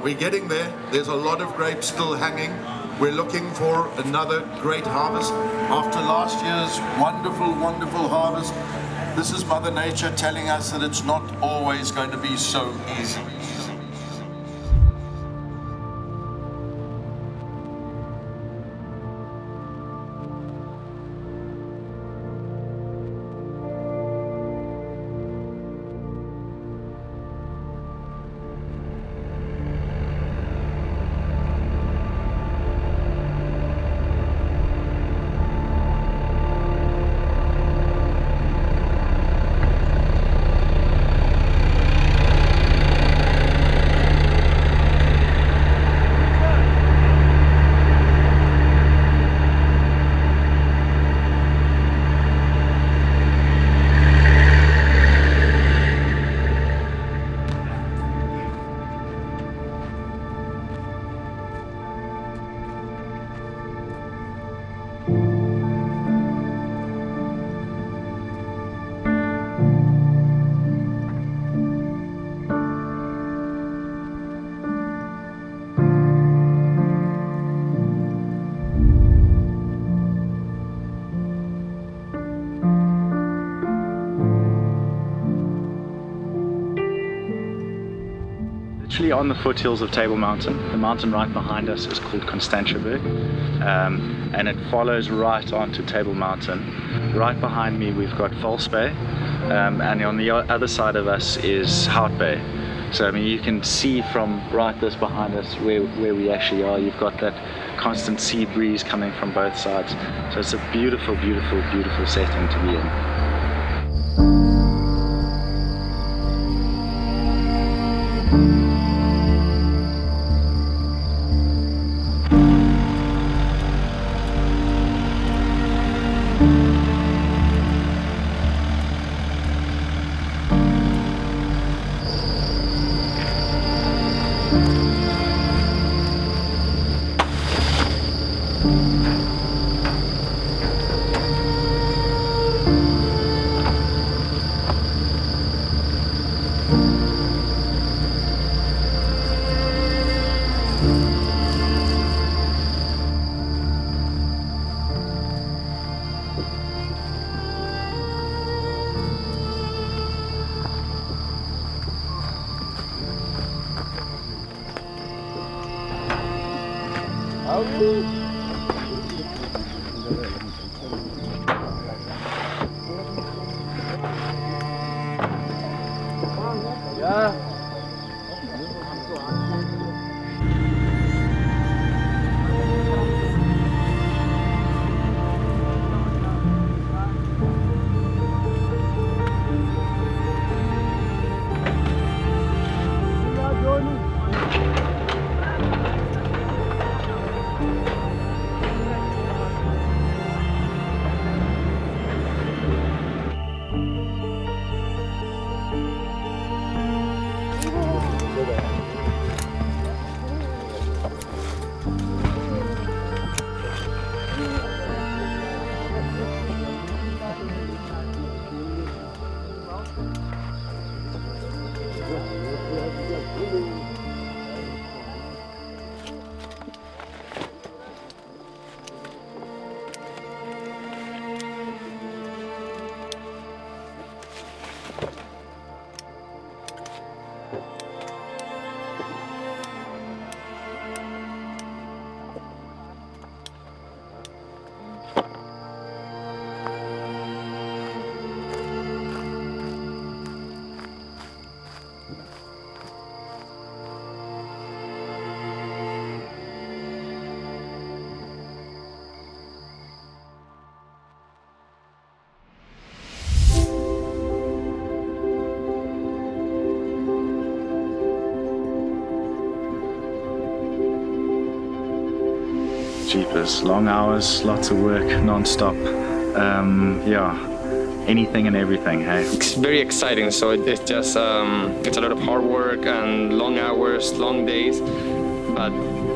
we're getting there. There's a lot of grapes still hanging. We're looking for another great harvest. After last year's wonderful, wonderful harvest, this is Mother Nature telling us that it's not always going to be so easy. Actually on the foothills of Table Mountain. The mountain right behind us is called Constantiaberg, and it follows right onto Table Mountain. Right behind me we've got Valsbay, and on the other side of us is Hout Bay. So I mean you can see from right this behind us where we actually are. You've got that constant sea breeze coming from both sides. So it's a beautiful, beautiful, beautiful setting to be in. Jeepers, long hours, lots of work, non-stop. Yeah, anything and everything, hey? It's very exciting, so it's just, it's a lot of hard work and long hours, long days, but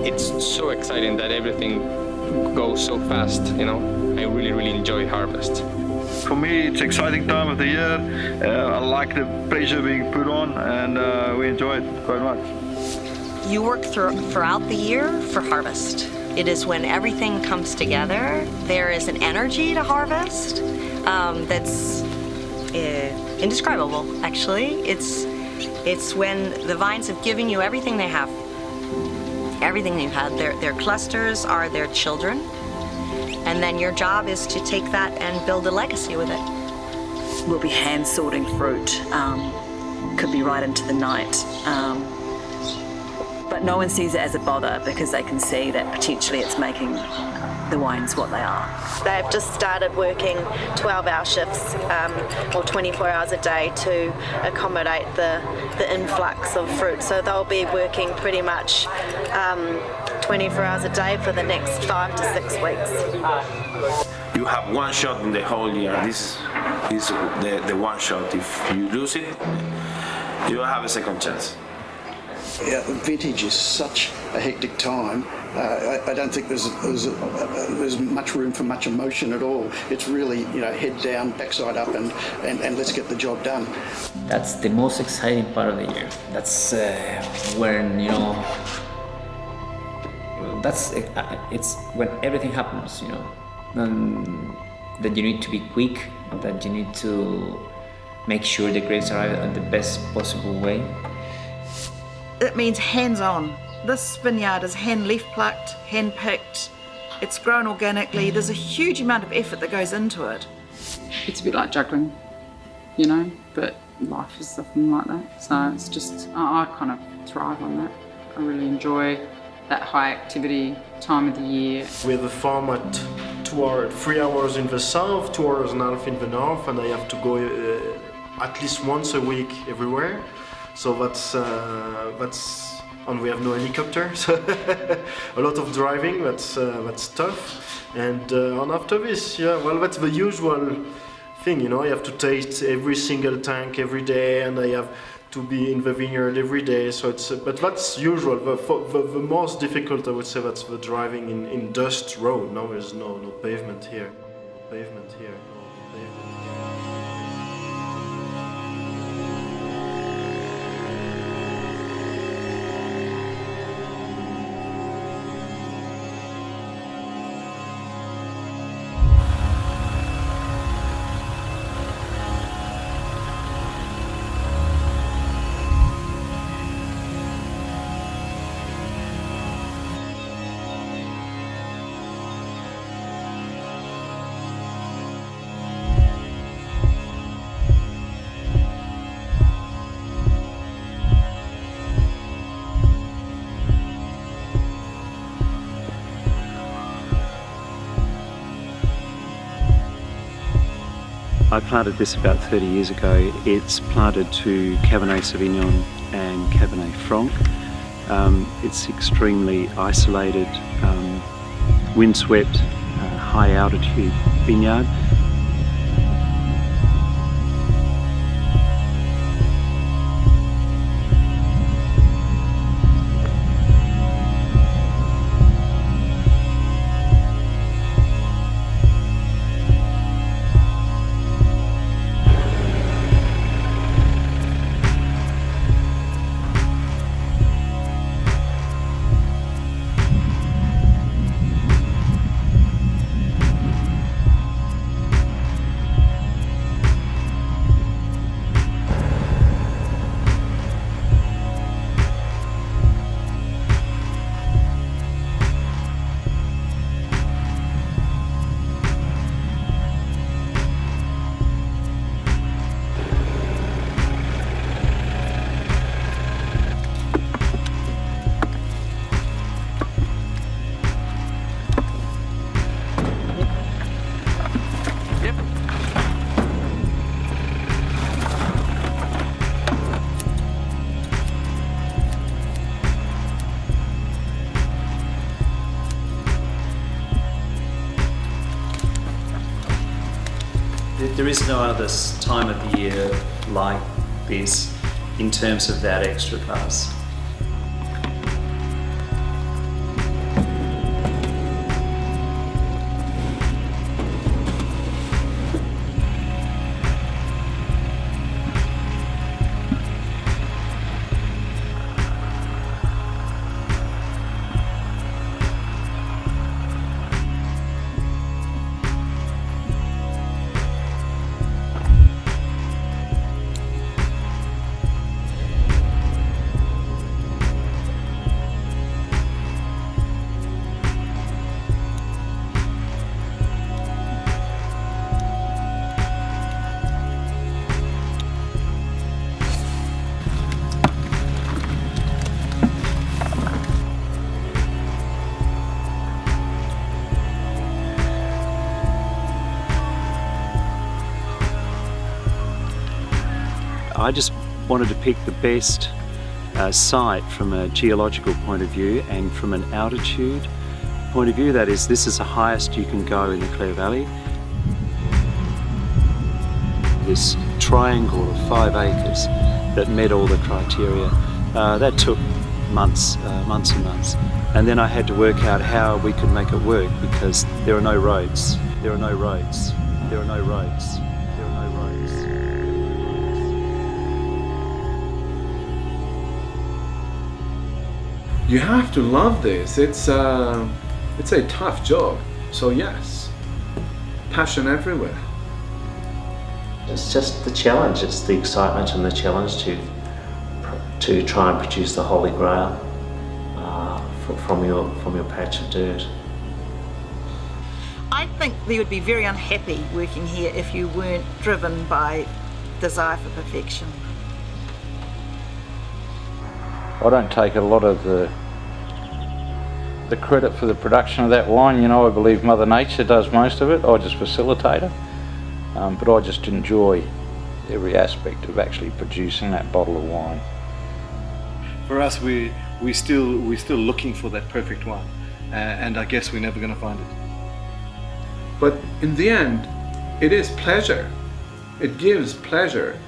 it's so exciting that everything goes so fast, you know? I really, really enjoy harvest. For me, it's an exciting time of the year. I like the pressure being put on, and we enjoy it quite much. You work throughout the year for harvest. It is when everything comes together. There is an energy to harvest that's indescribable, actually. It's when the vines have given you everything they have. Everything they've had. Their clusters are their children. And then your job is to take that and build a legacy with it. We'll be hand sorting fruit. Could be right into the night. But no one sees it as a bother because they can see that potentially it's making the wines what they are. They've just started working 12-hour shifts or 24 hours a day to accommodate the influx of fruit. So they'll be working pretty much 24 hours a day for the next 5 to 6 weeks. You have one shot in the whole year. This is the one shot. If you lose it, you don't have a second chance. Yeah, vintage is such a hectic time. I don't think there's much room for much emotion at all. It's really, head down, backside up, and let's get the job done. That's the most exciting part of the year. That's when it's when everything happens. That you need to be quick, that you need to make sure the grapes arrive in the best possible way. It means hands-on. This vineyard is hand-leaf plucked, hand-picked. It's grown organically. There's a huge amount of effort that goes into it. It's a bit like juggling, but life is often like that. So it's just, I kind of thrive on that. I really enjoy that high activity time of the year. We have a farm at 3 hours in the south, 2 hours and a half in the north, and I have to go at least once a week everywhere. So that's and we have no helicopter, so a lot of driving. That's tough. And after this, that's the usual thing, You have to taste every single tank every day, and I have to be in the vineyard every day. So but that's usual. The most difficult, I would say, that's the driving in dust road. No, there's no pavement here. Pavement here. No pavement here. I planted this about 30 years ago. It's planted to Cabernet Sauvignon and Cabernet Franc. It's extremely isolated, windswept, high altitude vineyard. There is no other time of the year like this in terms of that extra class. I just wanted to pick the best site from a geological point of view and from an altitude point of view. That is, this is the highest you can go in the Clare Valley. This triangle of 5 acres that met all the criteria. That took months and months. And then I had to work out how we could make it work, because there are no roads. There are no roads. There are no roads. There are no roads. You have to love this. It's a tough job. So yes, passion everywhere. It's just the challenge. It's the excitement and the challenge to try and produce the Holy Grail from your patch of dirt. I think you would be very unhappy working here if you weren't driven by desire for perfection. I don't take a lot of the credit for the production of that wine. You know, I believe Mother Nature does most of it. I just facilitate it. But I just enjoy every aspect of actually producing that bottle of wine. For us, we're still looking for that perfect wine, and I guess we're never going to find it. But in the end, it is pleasure. It gives pleasure,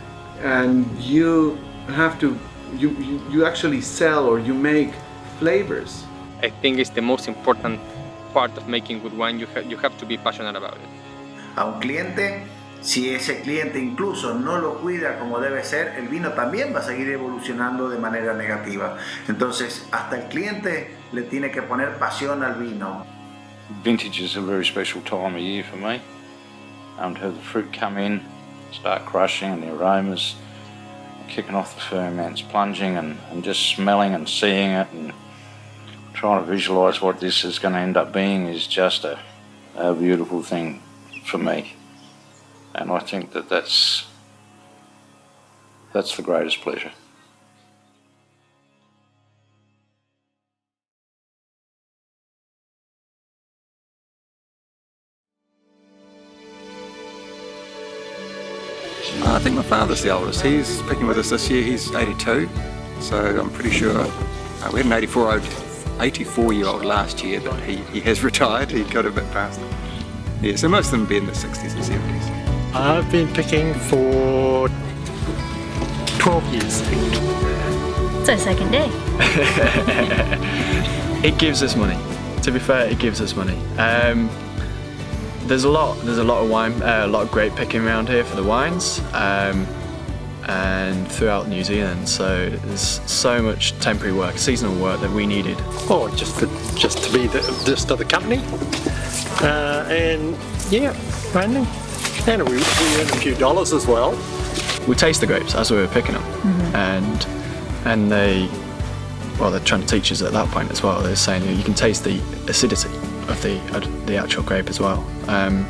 and you have to, you actually sell or you make flavors. I think it's the most important part of making good wine. You have to be passionate about it. A un cliente, si ese cliente incluso no lo cuida como debe ser, el vino también va a seguir evolucionando de manera negativa. Entonces, hasta el cliente le tiene que poner pasión al vino. Vintage is a very special time of year for me. To have the fruit come in, start crushing, and the aromas kicking off the ferments, plunging and just smelling and seeing it and trying to visualise what this is going to end up being is just a beautiful thing for me. And I think that's the greatest pleasure. I think my father's the oldest. He's picking with us this year. He's 82, so I'm pretty sure we had an 84-year-old last year, but he has retired. He got a bit past it. Yeah, so most of them be in the 60s and 70s. I've been picking for 12 years. It's our second day. It gives us money. To be fair, it gives us money. There's a lot of wine, a lot of grape picking around here for the wines, and throughout New Zealand. So there's so much temporary work, seasonal work that we needed. Oh, just to be of the company, and yeah, mainly, and we earn a few dollars as well. We taste the grapes as we were picking them, and they're trying to teach us at that point as well. They're saying you can taste the acidity of the actual grape as well. And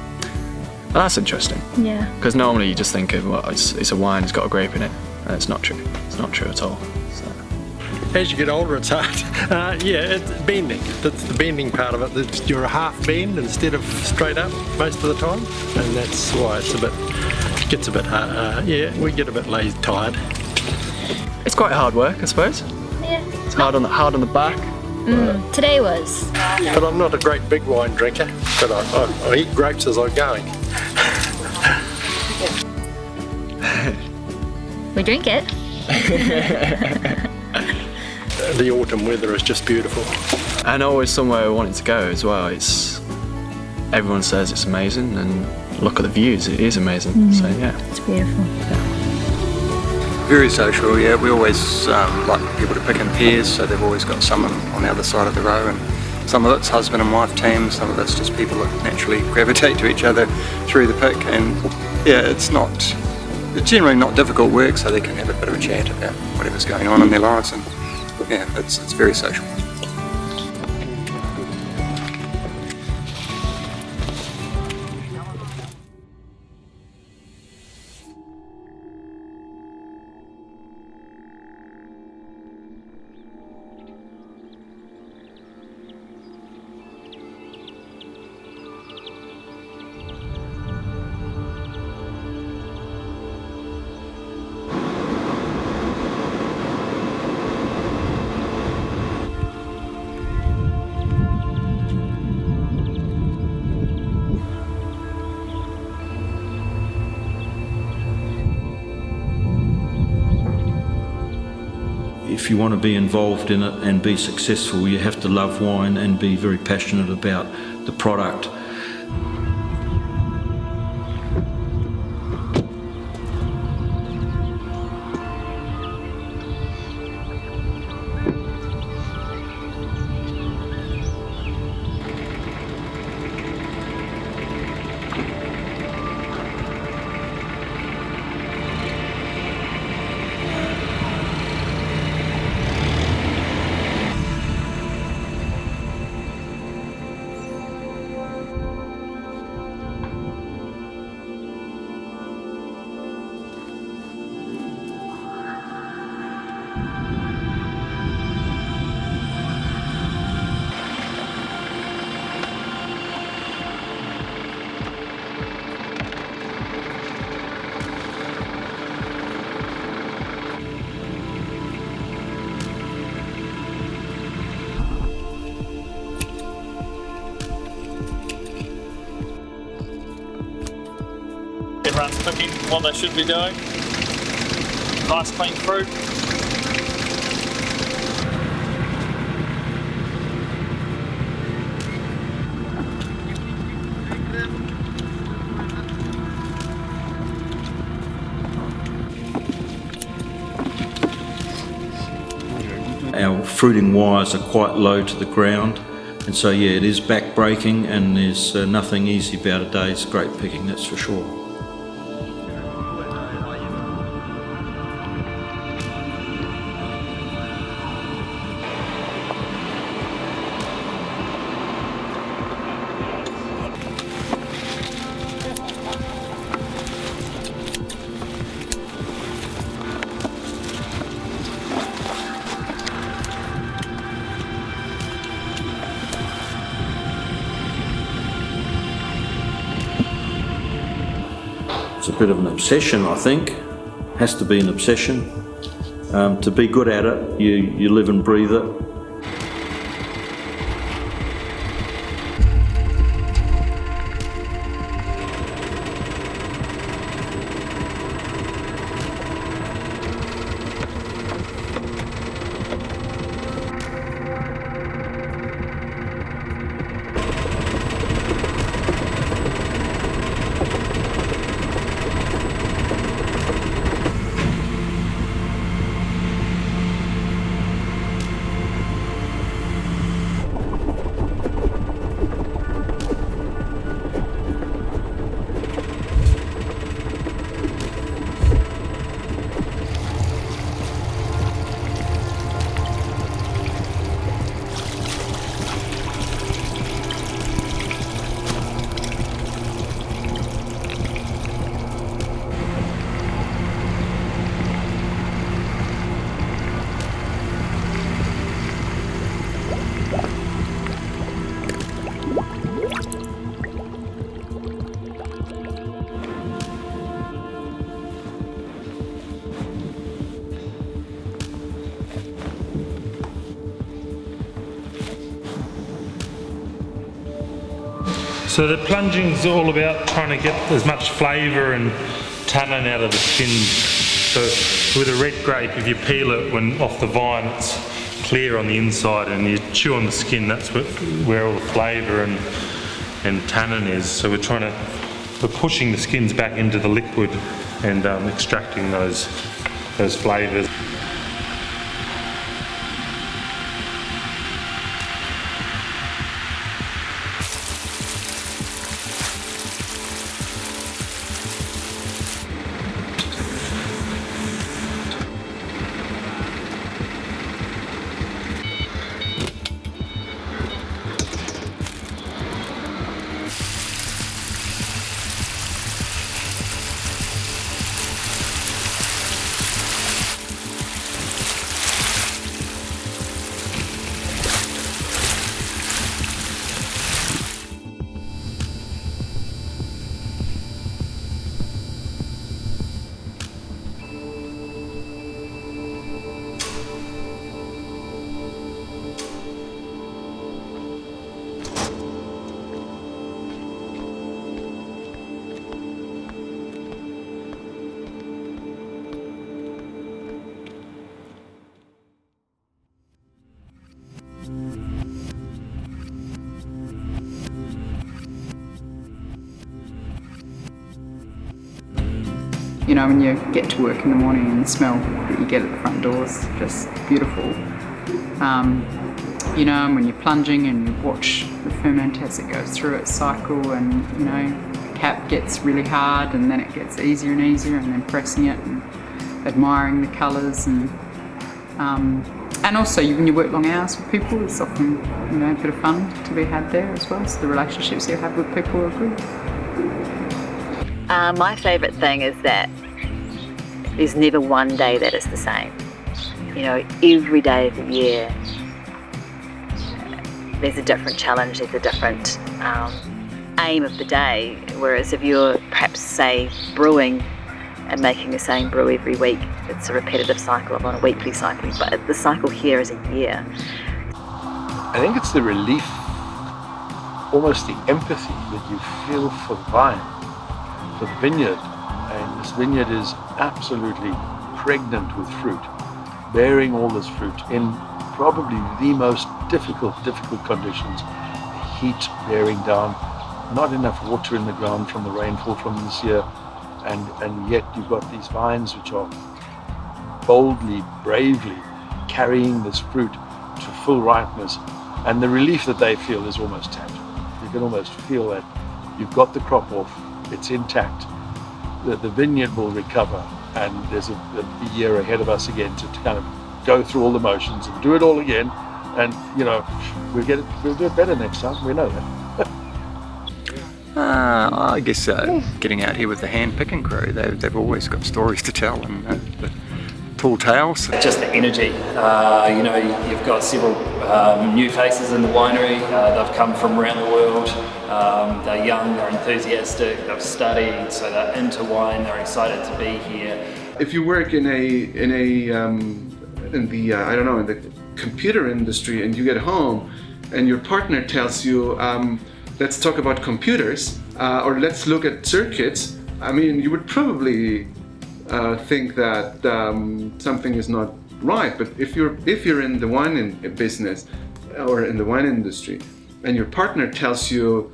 that's interesting. Yeah. Because normally you just think of, well, it's a wine, it's got a grape in it. And it's not true. It's not true at all. So. As you get older, it's hard. It's bending. That's the bending part of it. You're a half bend instead of straight up most of the time, and that's why it gets a bit hard. We get a bit lazy, tired. It's quite hard work, I suppose. Yeah. It's hard on the back. Today was. But I'm not a great big wine drinker, but I eat grapes as I'm going. We drink it. The autumn weather is just beautiful. And always somewhere I wanted to go as well. Everyone says it's amazing, and look at the views, it is amazing. So yeah. It's beautiful. Very social, yeah. We always like people to pick in pairs, so they've always got someone on the other side of the row, and some of it's husband and wife teams, some of it's just people that naturally gravitate to each other through the pick, and yeah, it's generally not difficult work, so they can have a bit of a chat about whatever's going on in their lives, and yeah, it's very social. if you want to be involved in it and be successful, you have to love wine and be very passionate about the product. Everyone's cooking what they should be doing. Nice clean fruit. Our fruiting wires are quite low to the ground, and so yeah, it is back breaking, and there's nothing easy about a day's grape picking, that's for sure. It's a bit of an obsession, I think. Has to be an obsession. To be good at it, you live and breathe it. So the plunging is all about trying to get as much flavour and tannin out of the skin. So with a red grape, if you peel it when off the vine, it's clear on the inside, and you chew on the skin, that's where all the flavour and tannin is. So we're pushing the skins back into the liquid and extracting those flavours. you know, when you get to work in the morning and the smell that you get at the front door is just beautiful. You know, and when you're plunging and you watch the ferment as it goes through its cycle, and you know, the cap gets really hard and then it gets easier and easier, and then pressing it and admiring the colours, and also when you work long hours with people, it's often, you know, a bit of fun to be had there as well. So the relationships you have with people are good. My favourite thing is that there's never one day that is the same. You know, every day of the year there's a different challenge, there's a different aim of the day. Whereas if you're perhaps, say, brewing and making the same brew every week, it's a repetitive cycle on a weekly cycle, but the cycle here is a year. I think it's the relief, almost the empathy that you feel for the vine, for the vineyard. And this vineyard is absolutely pregnant with fruit, bearing all this fruit in probably the most difficult conditions. The heat bearing down, not enough water in the ground from the rainfall from this year, and yet you've got these vines which are boldly, bravely carrying this fruit to full ripeness, and the relief that they feel is almost tangible. You can almost feel that you've got the crop off, it's intact, the vineyard will recover, and there's a year ahead of us again to kind of go through all the motions and do it all again, and you know, we'll do it better next time, we know that. I guess getting out here with the hand picking crew, they've always got stories to tell, and the tall tales. Just the energy. You know, you've got several new faces in the winery. They've come from around the world. They're young, they're enthusiastic, they've studied, so they're into wine. They're excited to be here. If you work in the computer industry and you get home and your partner tells you, let's talk about computers, or let's look at circuits, I mean, you would probably think that something is not right. But if you're in the wine business or in the wine industry, and your partner tells you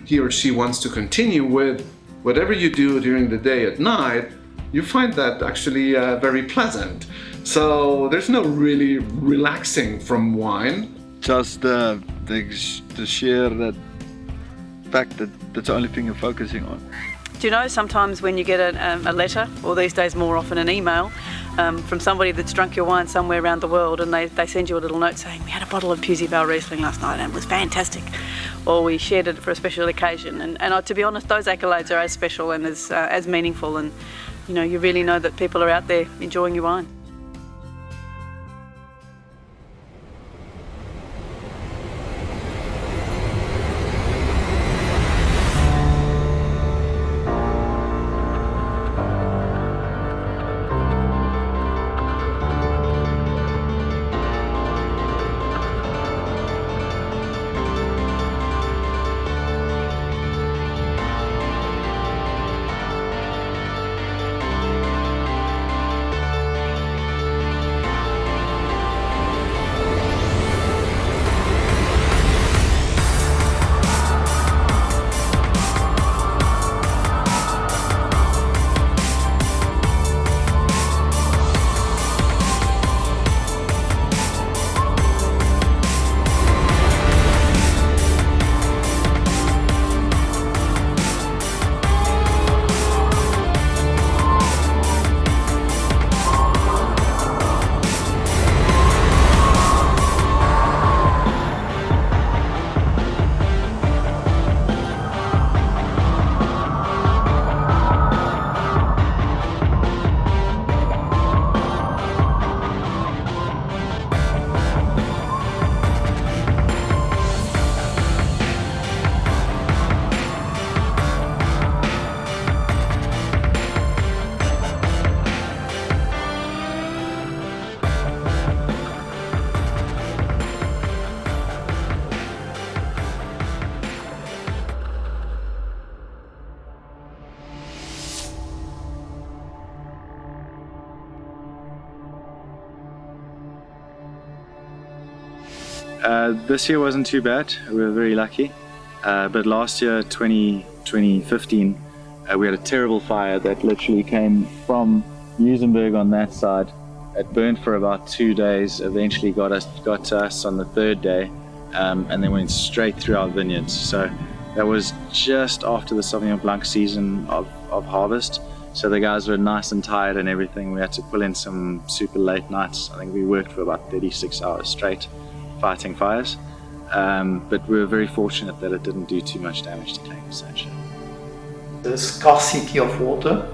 he or she wants to continue with whatever you do during the day at night, you find that actually very pleasant. So there's no really relaxing from wine. Just the sheer that fact that that's the only thing you're focusing on. Do you know, sometimes when you get a letter, or these days more often an email, from somebody that's drunk your wine somewhere around the world, and they send you a little note saying, we had a bottle of Puisy Vale Riesling last night and it was fantastic, or we shared it for a special occasion, and to be honest, those accolades are as special and as meaningful, and you know, you really know that people are out there enjoying your wine. This year wasn't too bad, we were very lucky, but last year, 2015, We had a terrible fire that literally came from Muizenberg on that side. It burned for about 2 days, eventually got to us on the 3rd day, and then went straight through our vineyards. So that was just after the Sauvignon Blanc season of harvest. So the guys were nice and tired and everything. We had to pull in some super late nights. I think we worked for about 36 hours straight fighting fires. But we were very fortunate that it didn't do too much damage to cane essentially. The scarcity of water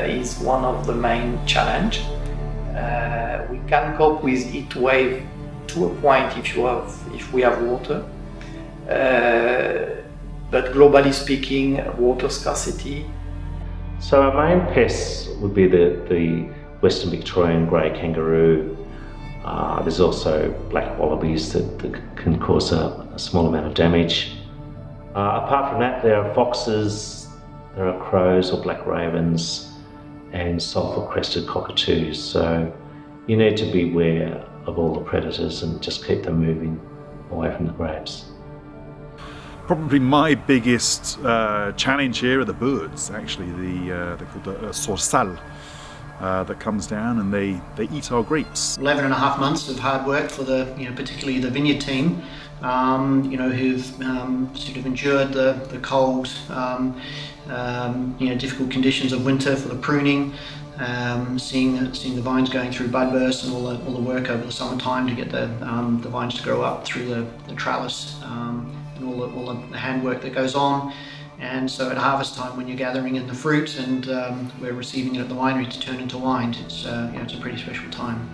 is one of the main challenge. We can cope with heat wave to a point if we have water. But globally speaking, water scarcity. So our main pests would be the Western Victorian grey kangaroo. There's also black wallabies that can cause a small amount of damage. Apart from that, there are foxes, there are crows or black ravens, and sulphur-crested cockatoos. So you need to be aware of all the predators and just keep them moving away from the grapes. Probably my biggest challenge here are the birds. Actually, they're called the sorsal that comes down and they eat our grapes. 11.5 months of hard work for particularly the vineyard team, who've sort of endured the cold, difficult conditions of winter for the pruning, seeing the vines going through bud bursts and all the work over the summertime to get the vines to grow up through the trellis, and all the handwork that goes on. And so at harvest time, when you're gathering in the fruit and we're receiving it at the winery to turn into wine, it's a pretty special time.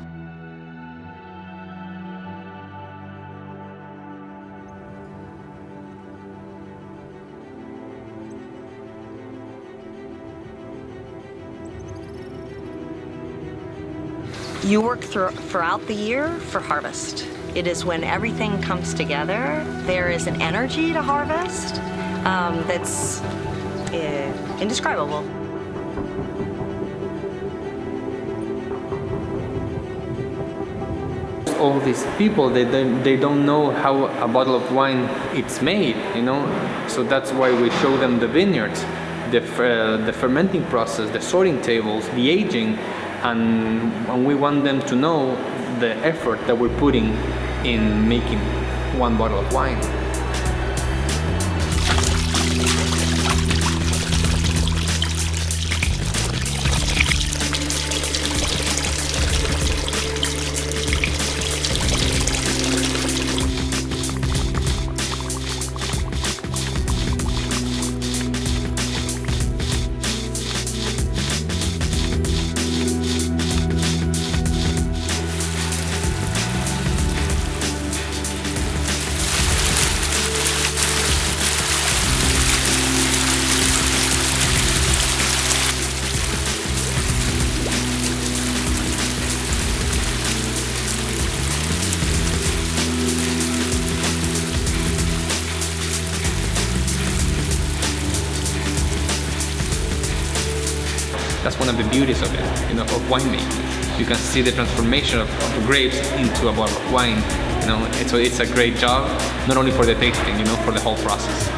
You work throughout the year for harvest. It is when everything comes together. There is an energy to harvest that's indescribable. All these people, they don't know how a bottle of wine it's made, So that's why we show them the vineyards, the fermenting process, the sorting tables, the aging, and we want them to know the effort that we're putting in making one bottle of wine. That's one of the beauties of it, of winemaking. You can see the transformation of the grapes into a bottle of wine. So it's a great job, not only for the tasting, for the whole process.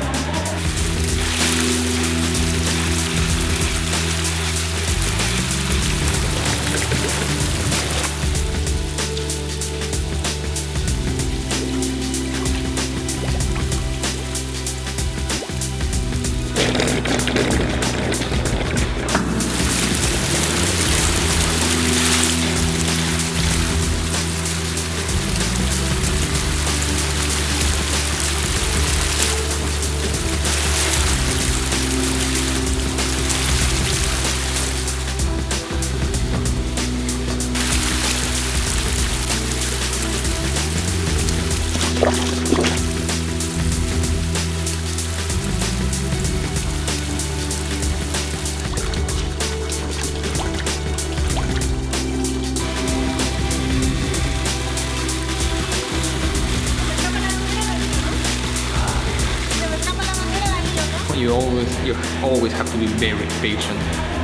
You always have to be very patient,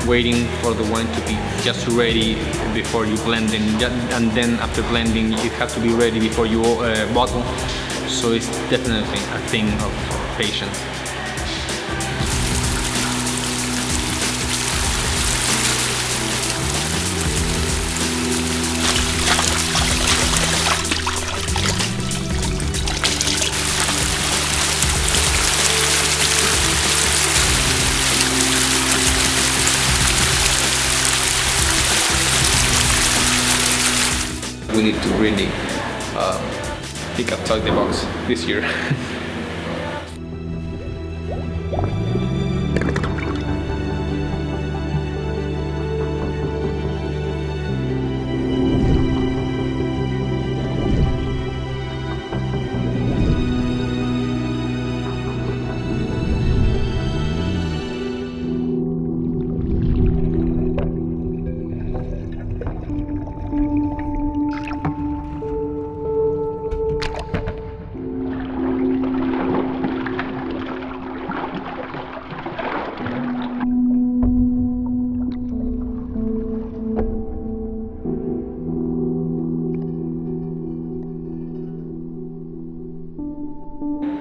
waiting for the wine to be just ready before you blend it, and then after blending you have to be ready before you bottle. So it's definitely a thing of patience. we need to really pick outside the box this year.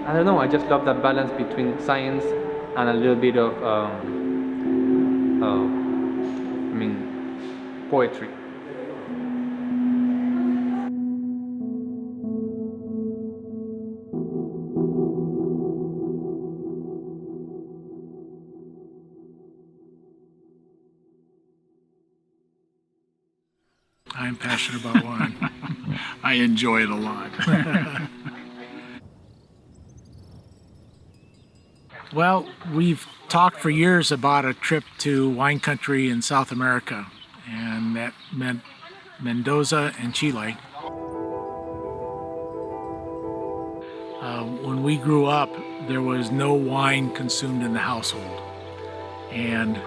I don't know, I just love that balance between science and a little bit of, poetry. I'm passionate about wine. I enjoy it a lot. Well, we've talked for years about a trip to wine country in South America, and that meant Mendoza and Chile. When we grew up, there was no wine consumed in the household. And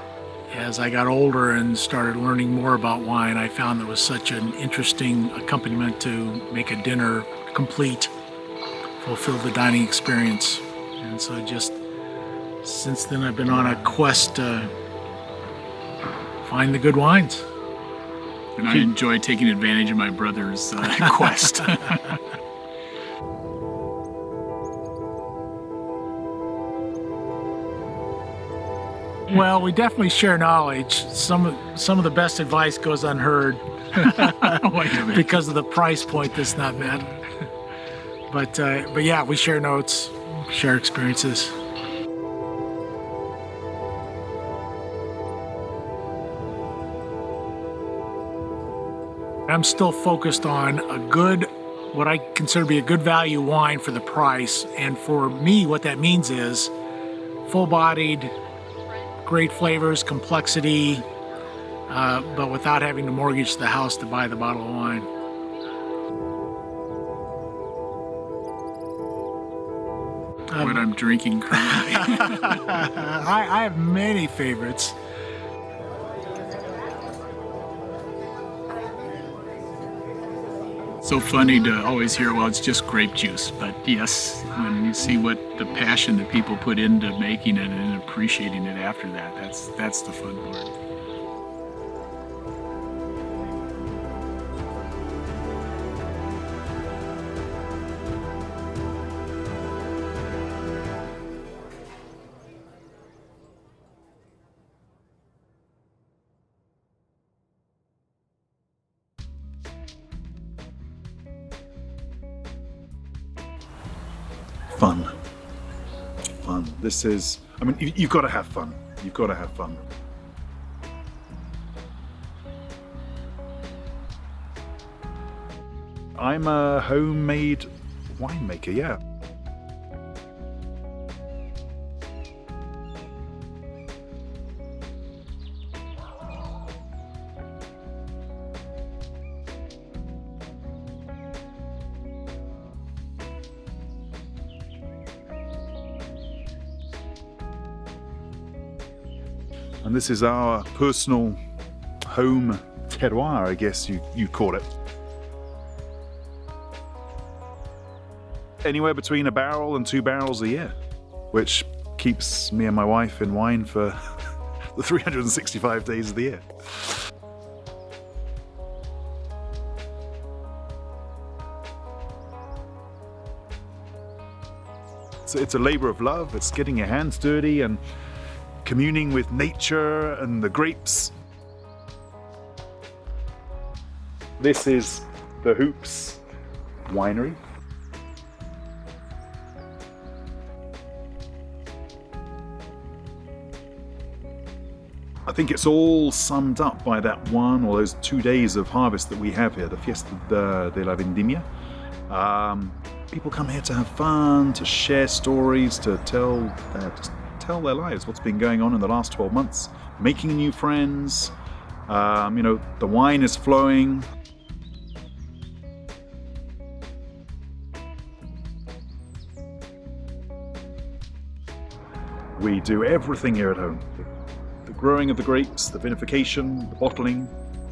as I got older and started learning more about wine, I found it was such an interesting accompaniment to make a dinner complete, fulfill the dining experience. And so just since then, I've been on a quest to find the good wines. And I enjoy taking advantage of my brother's quest. Well, we definitely share knowledge. Some of the best advice goes unheard because of the price point that's not met. But yeah, we share notes, share experiences. I'm still focused on a good, what I consider to be a good value wine for the price. And for me, what that means is full-bodied, great flavors, complexity, but without having to mortgage the house to buy the bottle of wine. What I'm drinking currently. I have many favorites. So funny to always hear, well, it's just grape juice. But yes, when you see what the passion that people put into making it and appreciating it after that, that's the fun part. Fun. This is, I mean, you've got to have fun. You've got to have fun. I'm a homemade winemaker, yeah. And this is our personal home terroir, I guess you'd call it. Anywhere between a barrel and 2 barrels a year, which keeps me and my wife in wine for the 365 days of the year. So it's a labor of love. It's getting your hands dirty and communing with nature and the grapes. This is the Hoops Winery. I think it's all summed up by that one or those 2 days of harvest that we have here, the Fiesta de la Vendimia. People come here to have fun, to share stories, to tell their lives, what's been going on in the last 12 months, making new friends. The wine is flowing. We do everything here at home. The growing of the grapes, the vinification, the bottling,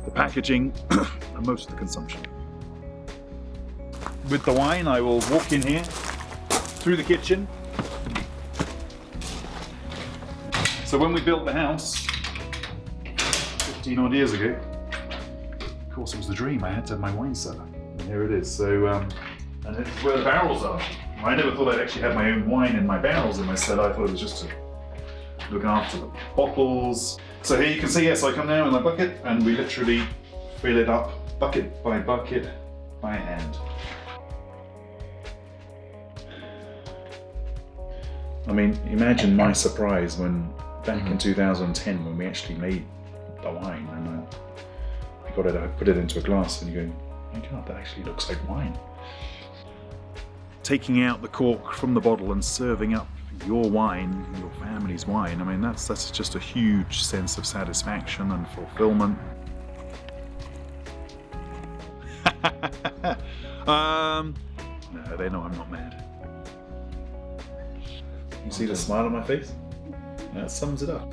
the packaging, and most of the consumption. With the wine, I will walk in here, through the kitchen. So when we built the house, 15 odd years ago, of course it was the dream, I had to have my wine cellar. And here it is. So, and it's where the barrels are. I never thought I'd actually have my own wine in my barrels in my cellar. I thought it was just to look after the bottles. So here you can see, yes, I come now in my bucket and we literally fill it up bucket by hand. I mean, imagine my surprise when back in 2010 when we actually made the wine and I put it into a glass and you go, my God, that actually looks like wine. Taking out the cork from the bottle and serving up your wine, your family's wine, I mean, that's just a huge sense of satisfaction and fulfillment. No, they know I'm not mad. You see the smile on my face? That sums it up.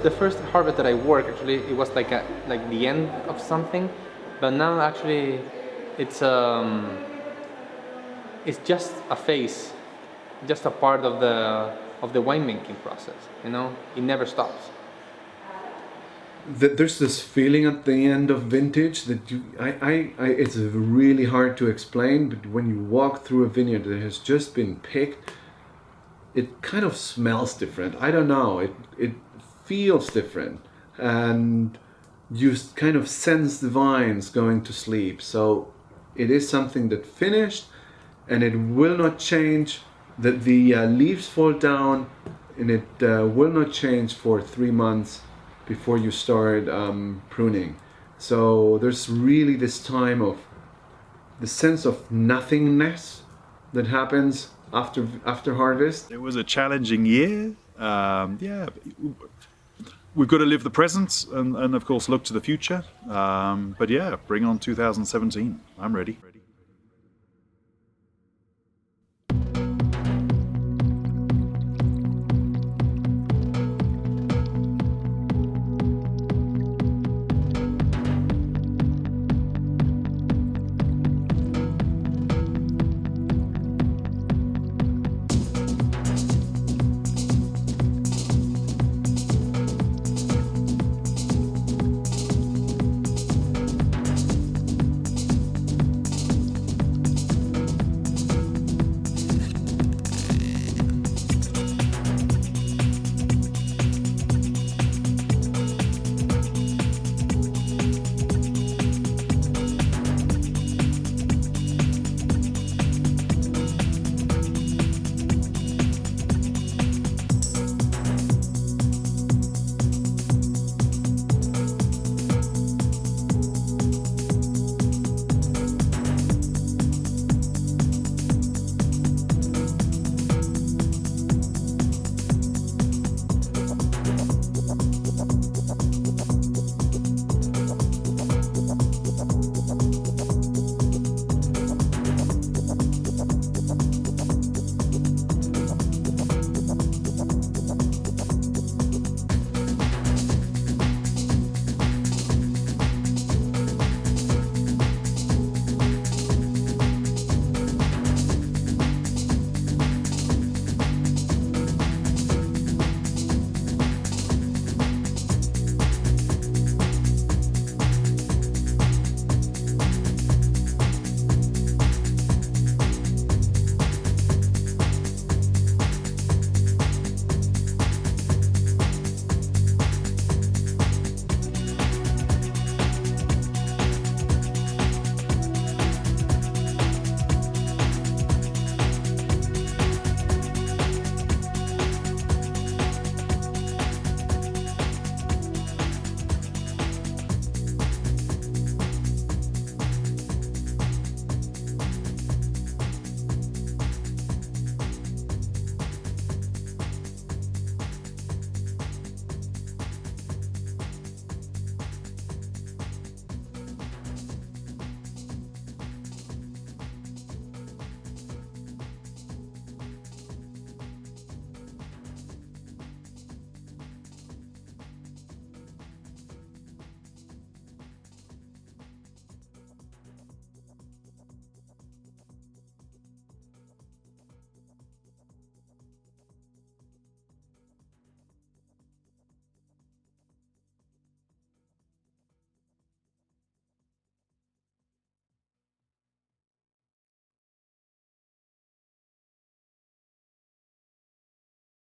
The first harvest that I worked, actually, it was like the end of something, but now actually it's just a phase. just a part of the winemaking process. You know, it never stops. There's this feeling at the end of vintage that it's really hard to explain, but when you walk through a vineyard that has just been picked, it kind of smells different. I don't know, it feels different, and you kind of sense the vines going to sleep. So it is something that finished, and it will not change. The leaves fall down, and it will not change for 3 months before you start pruning. So there's really this time of the sense of nothingness that happens after harvest. It was a challenging year. Yeah, we've got to live the present and of course look to the future. But yeah, bring on 2017. I'm ready.